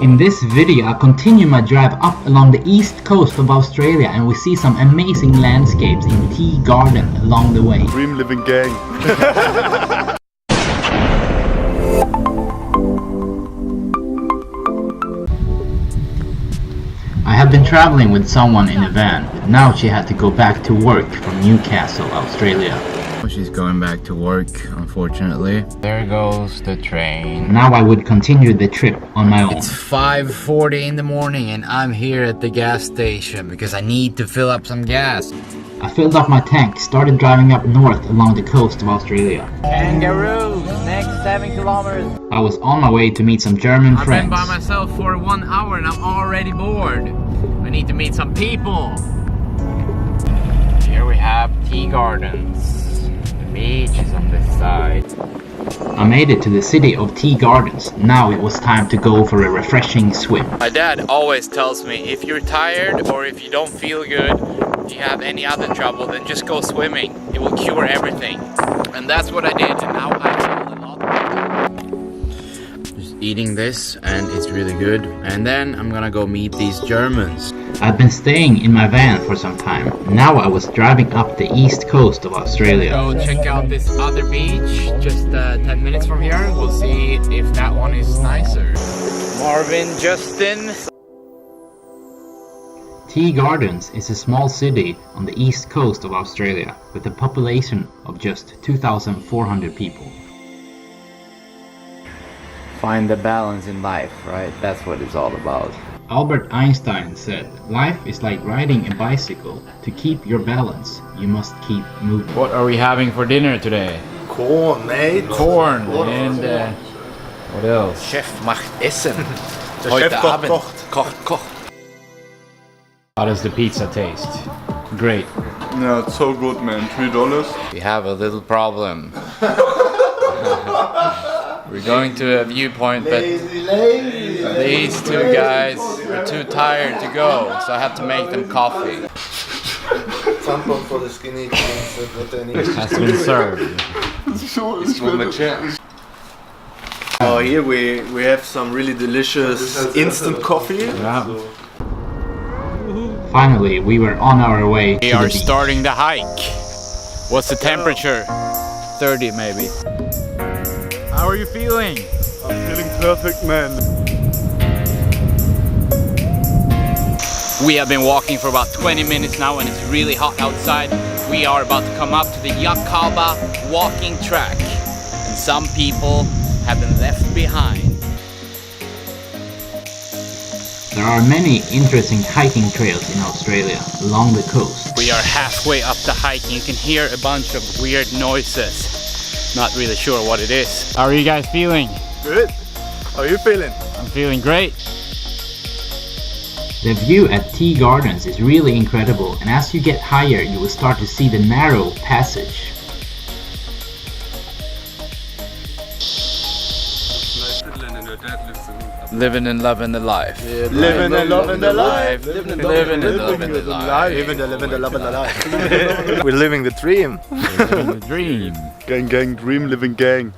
In this video I continue my drive up along the east coast of Australia and we see some amazing landscapes in Tea Garden along the way. Dream living gang. I have been traveling with someone in a van, but now she had to go back to work from Newcastle, Australia. She's going back to work, unfortunately. There goes the train. Now I would continue the trip on my own. It's 5:40 in the morning and I'm here at the gas station because I need to fill up some gas. I filled up my tank, started driving up north along the coast of Australia. Kangaroos, next 7 kilometers. I was on my way to meet some German friends. I've been by myself for 1 hour and I'm already bored. I need to meet some people. Here we have Tea Gardens. The beach is on this side. I made it to the city of Tea Gardens. Now it was time to go for a refreshing swim. My dad always tells me if you're tired or if you don't feel good, if you have any other trouble, then just go swimming. It will cure everything. And that's what I did, and now I feel a lot better. Just eating this and it's really good. And then I'm gonna go meet these Germans. I've been staying in my van for some time. Now I was driving up the east coast of Australia. Go check out this other beach, just 10 minutes from here. We'll see if that one is nicer. Marvin, Justin. Tea Gardens is a small city on the east coast of Australia with a population of just 2,400 people. Find the balance in life, right? That's what it's all about. Albert Einstein said, "Life is like riding a bicycle. To keep your balance, you must keep moving." What are we having for dinner today? Corn, mate. Corn and what else? Chef macht Essen. Der Heute Chef Abend. kocht. How does the pizza taste? Great. Yeah, it's so good, man. $3. We have a little problem. We're going to a viewpoint, but these two guys are too tired to go, so I have to make them coffee. Tampon for the skinny jeans that they need. Has been served. Oh, here we have some really delicious instant coffee. Yeah. Finally, we were on our way We to are the beach. starting the hike. What's the temperature? 30 maybe. How are you feeling? I'm feeling perfect, man. We have been walking for about 20 minutes now and it's really hot outside. We are about to come up to the Yakaba walking track. And some people have been left behind. There are many interesting hiking trails in Australia along the coast. We are halfway up the hike and you can hear a bunch of weird noises. Not really sure what it is. How are you guys feeling? Good. How are you feeling? I'm feeling great. The view at Tea Gardens is really incredible, and as you get higher you will start to see the narrow passage. Living and loving the life. Living and loving the life. Living and loving the life. Living and loving the life. We're living the dream. Living the dream. Gang, dream living gang.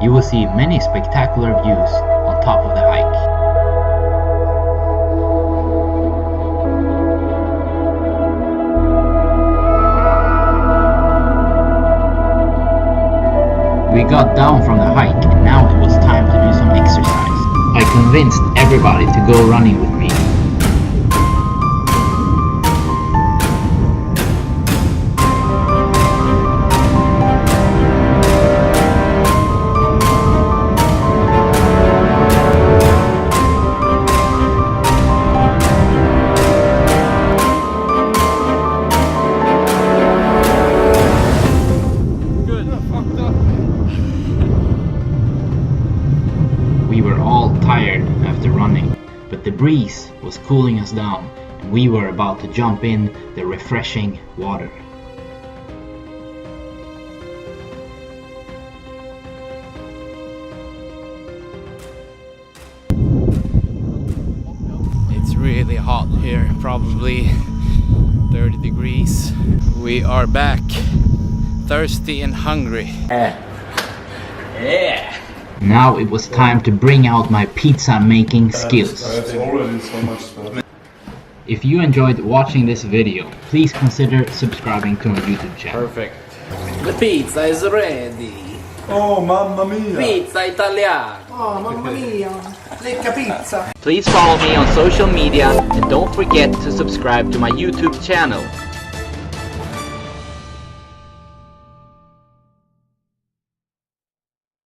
You will see many spectacular views on top of the hike. We got down from the hike and now it was time to do some exercise. I convinced everybody to go running with me. We were all tired after running, but the breeze was cooling us down and we were about to jump in the refreshing water. hot here, probably 30 degrees. We are back, thirsty and hungry. Yeah. Now it was time to bring out my pizza making skills. If you enjoyed watching this video, please consider subscribing to my YouTube channel. Perfect. The pizza is ready. Oh, mamma mia! Pizza italiana. Oh, mamma mia, lecca pizza. Please follow me on social media and don't forget to subscribe to my YouTube channel.